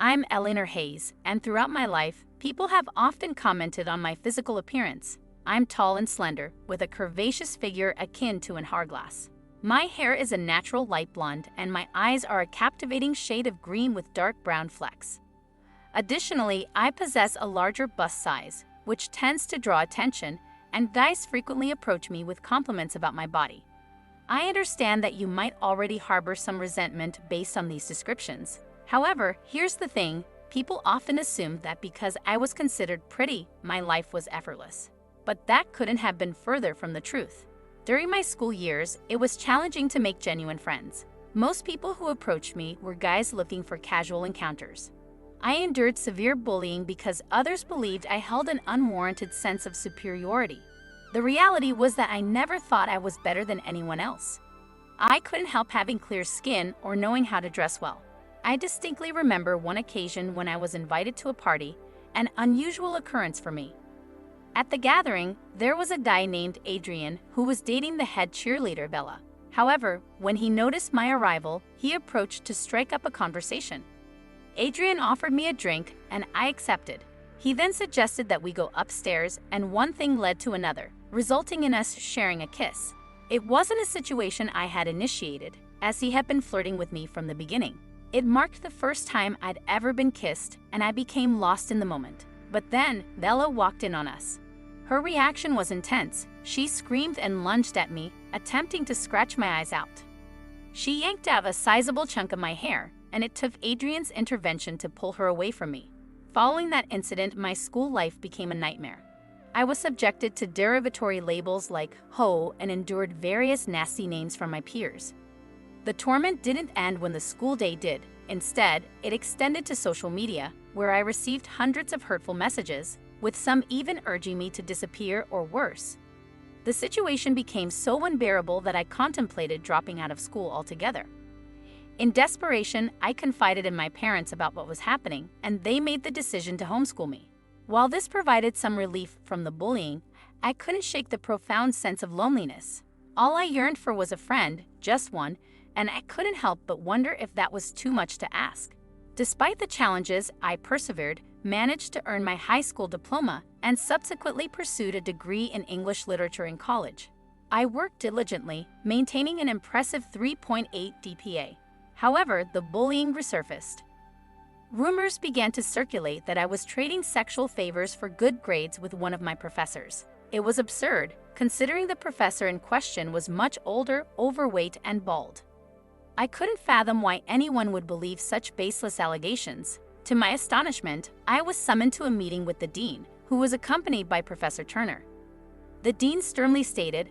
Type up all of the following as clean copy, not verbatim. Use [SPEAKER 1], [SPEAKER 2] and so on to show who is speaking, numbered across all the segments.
[SPEAKER 1] I'm Eleanor Hayes, and throughout my life, people have often commented on my physical appearance. I'm tall and slender, with a curvaceous figure akin to an hourglass. My hair is a natural light blonde, and my eyes are a captivating shade of green with dark brown flecks. Additionally, I possess a larger bust size, which tends to draw attention, and guys frequently approach me with compliments about my body. I understand that you might already harbor some resentment based on these descriptions. However, here's the thing, people often assume that because I was considered pretty, my life was effortless. But that couldn't have been further from the truth. During my school years, it was challenging to make genuine friends. Most people who approached me were guys looking for casual encounters. I endured severe bullying because others believed I held an unwarranted sense of superiority. The reality was that I never thought I was better than anyone else. I couldn't help having clear skin or knowing how to dress well. I distinctly remember one occasion when I was invited to a party, an unusual occurrence for me. At the gathering, there was a guy named Adrian who was dating the head cheerleader Bella. However, when he noticed my arrival, he approached to strike up a conversation. Adrian offered me a drink, and I accepted. He then suggested that we go upstairs, and one thing led to another, resulting in us sharing a kiss. It wasn't a situation I had initiated, as he had been flirting with me from the beginning. It marked the first time I'd ever been kissed, and I became lost in the moment. But then, Bella walked in on us. Her reaction was intense. She screamed and lunged at me, attempting to scratch my eyes out. She yanked out a sizable chunk of my hair, and it took Adrian's intervention to pull her away from me. Following that incident, my school life became a nightmare. I was subjected to derogatory labels like hoe and endured various nasty names from my peers. The torment didn't end when the school day did. Instead, it extended to social media, where I received hundreds of hurtful messages, with some even urging me to disappear or worse. The situation became so unbearable that I contemplated dropping out of school altogether. In desperation, I confided in my parents about what was happening, and they made the decision to homeschool me. While this provided some relief from the bullying, I couldn't shake the profound sense of loneliness. All I yearned for was a friend, just one, and I couldn't help but wonder if that was too much to ask. Despite the challenges, I persevered, managed to earn my high school diploma, and subsequently pursued a degree in English literature in college. I worked diligently, maintaining an impressive 3.8 GPA. However, the bullying resurfaced. Rumors began to circulate that I was trading sexual favors for good grades with one of my professors. It was absurd, considering the professor in question was much older, overweight, and bald. I couldn't fathom why anyone would believe such baseless allegations. To my astonishment, I was summoned to a meeting with the dean, who was accompanied by Professor Turner. The dean sternly stated,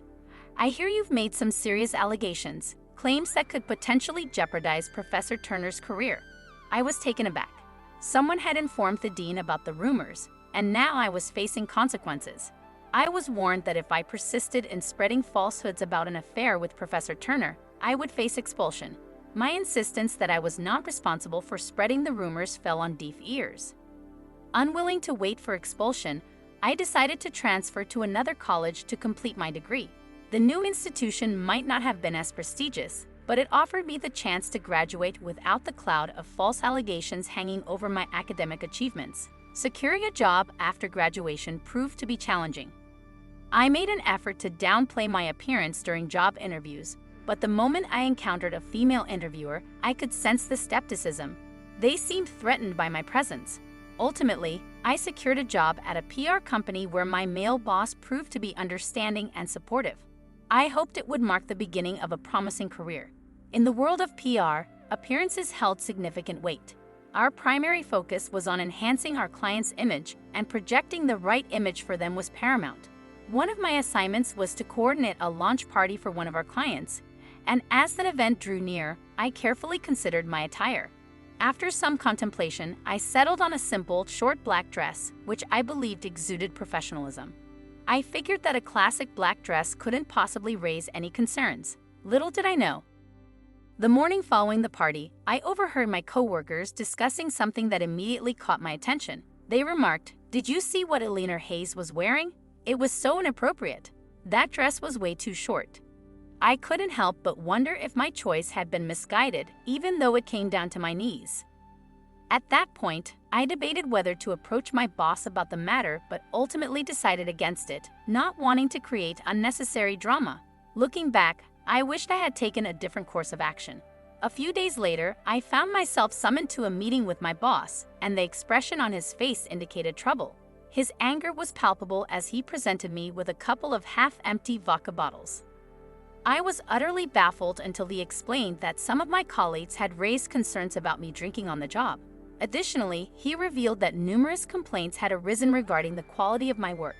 [SPEAKER 1] "I hear you've made some serious allegations, claims that could potentially jeopardize Professor Turner's career." I was taken aback. Someone had informed the dean about the rumors, and now I was facing consequences. I was warned that if I persisted in spreading falsehoods about an affair with Professor Turner, I would face expulsion. My insistence that I was not responsible for spreading the rumors fell on deaf ears. Unwilling to wait for expulsion, I decided to transfer to another college to complete my degree. The new institution might not have been as prestigious, but it offered me the chance to graduate without the cloud of false allegations hanging over my academic achievements. Securing a job after graduation proved to be challenging. I made an effort to downplay my appearance during job interviews, but the moment I encountered a female interviewer, I could sense the skepticism. They seemed threatened by my presence. Ultimately, I secured a job at a PR company where my male boss proved to be understanding and supportive. I hoped it would mark the beginning of a promising career. In the world of PR, appearances held significant weight. Our primary focus was on enhancing our client's image, and projecting the right image for them was paramount. One of my assignments was to coordinate a launch party for one of our clients, and as that event drew near, I carefully considered my attire. After some contemplation, I settled on a simple, short black dress, which I believed exuded professionalism. I figured that a classic black dress couldn't possibly raise any concerns. Little did I know. The morning following the party, I overheard my coworkers discussing something that immediately caught my attention. They remarked, "Did you see what Eleanor Hayes was wearing? It was so inappropriate. That dress was way too short." I couldn't help but wonder if my choice had been misguided, even though it came down to my knees. At that point, I debated whether to approach my boss about the matter but ultimately decided against it, not wanting to create unnecessary drama. Looking back, I wished I had taken a different course of action. A few days later, I found myself summoned to a meeting with my boss, and the expression on his face indicated trouble. His anger was palpable as he presented me with a couple of half-empty vodka bottles. I was utterly baffled until he explained that some of my colleagues had raised concerns about me drinking on the job. Additionally, he revealed that numerous complaints had arisen regarding the quality of my work.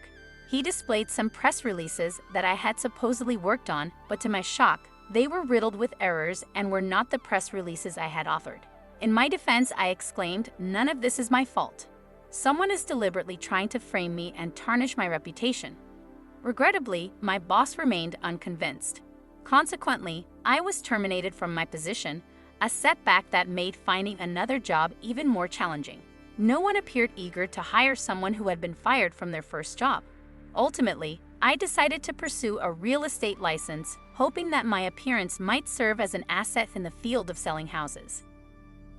[SPEAKER 1] He displayed some press releases that I had supposedly worked on, but to my shock, they were riddled with errors and were not the press releases I had authored. In my defense, I exclaimed, "None of this is my fault. Someone is deliberately trying to frame me and tarnish my reputation." Regrettably, my boss remained unconvinced. Consequently, I was terminated from my position, a setback that made finding another job even more challenging. No one appeared eager to hire someone who had been fired from their first job. Ultimately, I decided to pursue a real estate license, hoping that my appearance might serve as an asset in the field of selling houses.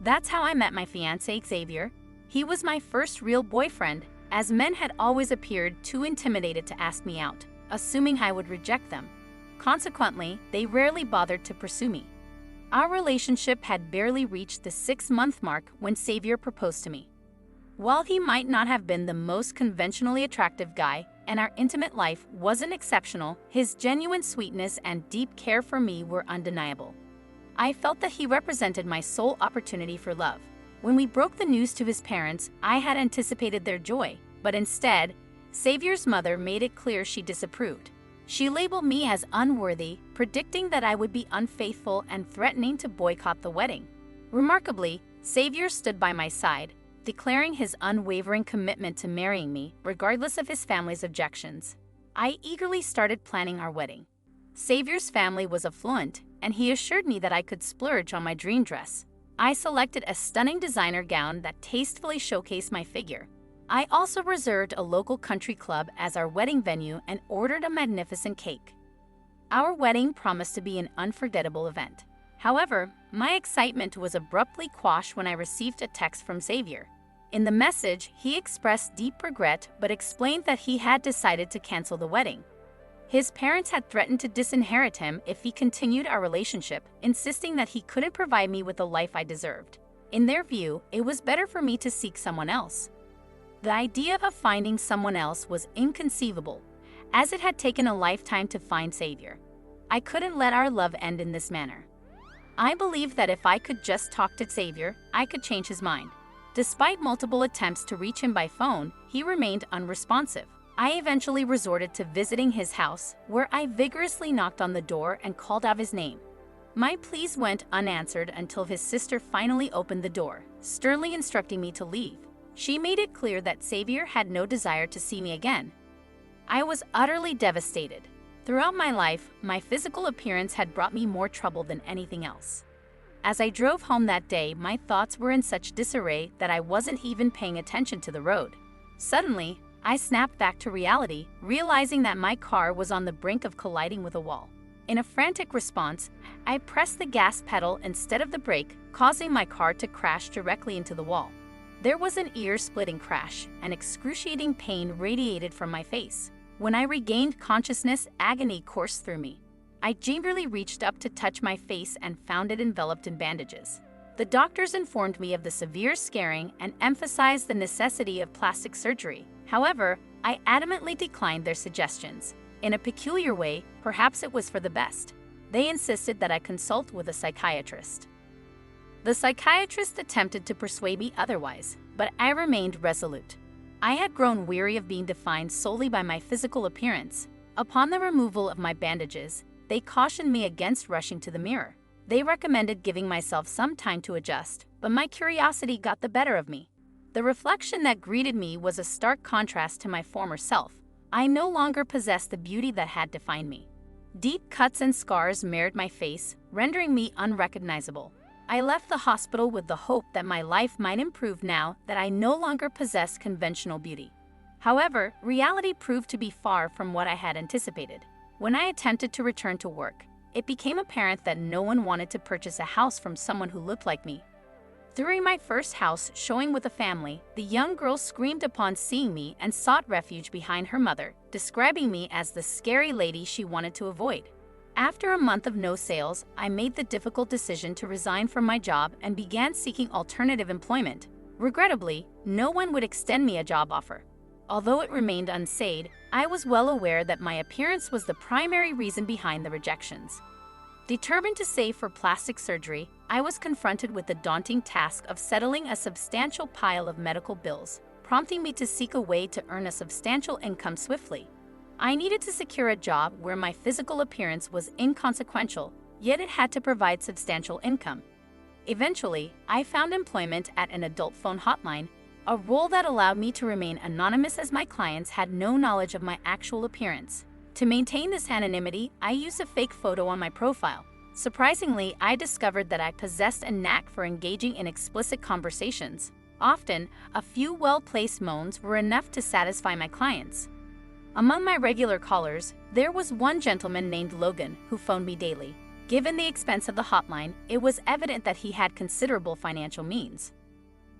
[SPEAKER 1] That's how I met my fiancé, Xavier. He was my first real boyfriend, as men had always appeared too intimidated to ask me out, assuming I would reject them. Consequently, they rarely bothered to pursue me. Our relationship had barely reached the 6-month mark when Xavier proposed to me. While he might not have been the most conventionally attractive guy, and our intimate life wasn't exceptional, his genuine sweetness and deep care for me were undeniable. I felt that he represented my sole opportunity for love. When we broke the news to his parents, I had anticipated their joy, but instead, Xavier's mother made it clear she disapproved. She labeled me as unworthy, predicting that I would be unfaithful and threatening to boycott the wedding. Remarkably, Xavier stood by my side, declaring his unwavering commitment to marrying me, regardless of his family's objections. I eagerly started planning our wedding. Xavier's family was affluent, and he assured me that I could splurge on my dream dress. I selected a stunning designer gown that tastefully showcased my figure. I also reserved a local country club as our wedding venue and ordered a magnificent cake. Our wedding promised to be an unforgettable event. However, my excitement was abruptly quashed when I received a text from Xavier. In the message, he expressed deep regret but explained that he had decided to cancel the wedding. His parents had threatened to disinherit him if he continued our relationship, insisting that he couldn't provide me with the life I deserved. In their view, it was better for me to seek someone else. The idea of finding someone else was inconceivable, as it had taken a lifetime to find Xavier. I couldn't let our love end in this manner. I believed that if I could just talk to Xavier, I could change his mind. Despite multiple attempts to reach him by phone, he remained unresponsive. I eventually resorted to visiting his house, where I vigorously knocked on the door and called out his name. My pleas went unanswered until his sister finally opened the door, sternly instructing me to leave. She made it clear that Xavier had no desire to see me again. I was utterly devastated. Throughout my life, my physical appearance had brought me more trouble than anything else. As I drove home that day, my thoughts were in such disarray that I wasn't even paying attention to the road. Suddenly, I snapped back to reality, realizing that my car was on the brink of colliding with a wall. In a frantic response, I pressed the gas pedal instead of the brake, causing my car to crash directly into the wall. There was an ear-splitting crash, and excruciating pain radiated from my face. When I regained consciousness, agony coursed through me. I gingerly reached up to touch my face and found it enveloped in bandages. The doctors informed me of the severe scarring and emphasized the necessity of plastic surgery. However, I adamantly declined their suggestions. In a peculiar way, perhaps it was for the best. They insisted that I consult with a psychiatrist. The psychiatrist attempted to persuade me otherwise, but I remained resolute. I had grown weary of being defined solely by my physical appearance. Upon the removal of my bandages, they cautioned me against rushing to the mirror. They recommended giving myself some time to adjust, but my curiosity got the better of me. The reflection that greeted me was a stark contrast to my former self. I no longer possessed the beauty that had defined me. Deep cuts and scars marred my face, rendering me unrecognizable. I left the hospital with the hope that my life might improve now that I no longer possessed conventional beauty. However, reality proved to be far from what I had anticipated. When I attempted to return to work, it became apparent that no one wanted to purchase a house from someone who looked like me. During my first house showing with a family, the young girl screamed upon seeing me and sought refuge behind her mother, describing me as the scary lady she wanted to avoid. After a month of no sales, I made the difficult decision to resign from my job and began seeking alternative employment. Regrettably, no one would extend me a job offer. Although it remained unsaid, I was well aware that my appearance was the primary reason behind the rejections. Determined to save for plastic surgery, I was confronted with the daunting task of settling a substantial pile of medical bills, prompting me to seek a way to earn a substantial income swiftly. I needed to secure a job where my physical appearance was inconsequential, yet it had to provide substantial income. Eventually, I found employment at an adult phone hotline, a role that allowed me to remain anonymous as my clients had no knowledge of my actual appearance. To maintain this anonymity, I used a fake photo on my profile. Surprisingly, I discovered that I possessed a knack for engaging in explicit conversations. Often, a few well-placed moans were enough to satisfy my clients. Among my regular callers, there was one gentleman named Logan who phoned me daily. Given the expense of the hotline, it was evident that he had considerable financial means.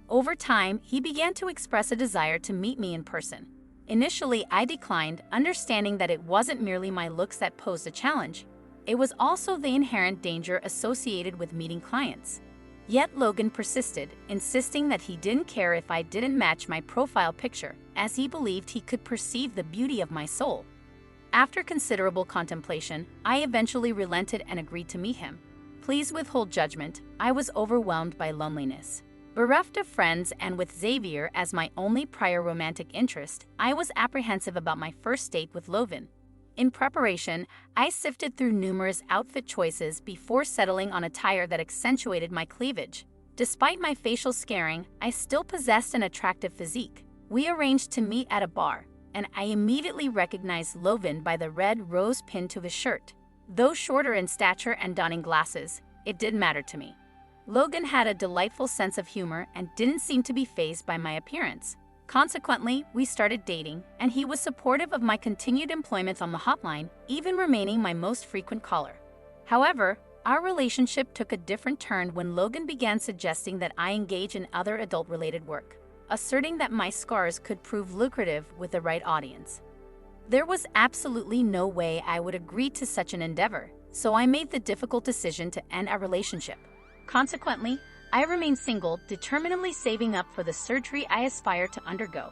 [SPEAKER 1] Over time, he began to express a desire to meet me in person. Initially, I declined, understanding that it wasn't merely my looks that posed a challenge. It was also the inherent danger associated with meeting clients. Yet Logan persisted, insisting that he didn't care if I didn't match my profile picture, as he believed he could perceive the beauty of my soul. After considerable contemplation, I eventually relented and agreed to meet him. Please withhold judgment, I was overwhelmed by loneliness. Bereft of friends and with Xavier as my only prior romantic interest, I was apprehensive about my first date with Logan. In preparation, I sifted through numerous outfit choices before settling on attire that accentuated my cleavage. Despite my facial scarring, I still possessed an attractive physique. We arranged to meet at a bar, and I immediately recognized Logan by the red rose pinned to his shirt. Though shorter in stature and donning glasses, it didn't matter to me. Logan had a delightful sense of humor and didn't seem to be fazed by my appearance. Consequently, we started dating, and he was supportive of my continued employment on the hotline, even remaining my most frequent caller. However, our relationship took a different turn when Logan began suggesting that I engage in other adult-related work, asserting that my scars could prove lucrative with the right audience. There was absolutely no way I would agree to such an endeavor, so I made the difficult decision to end our relationship. Consequently, I remain single, determinedly saving up for the surgery I aspire to undergo.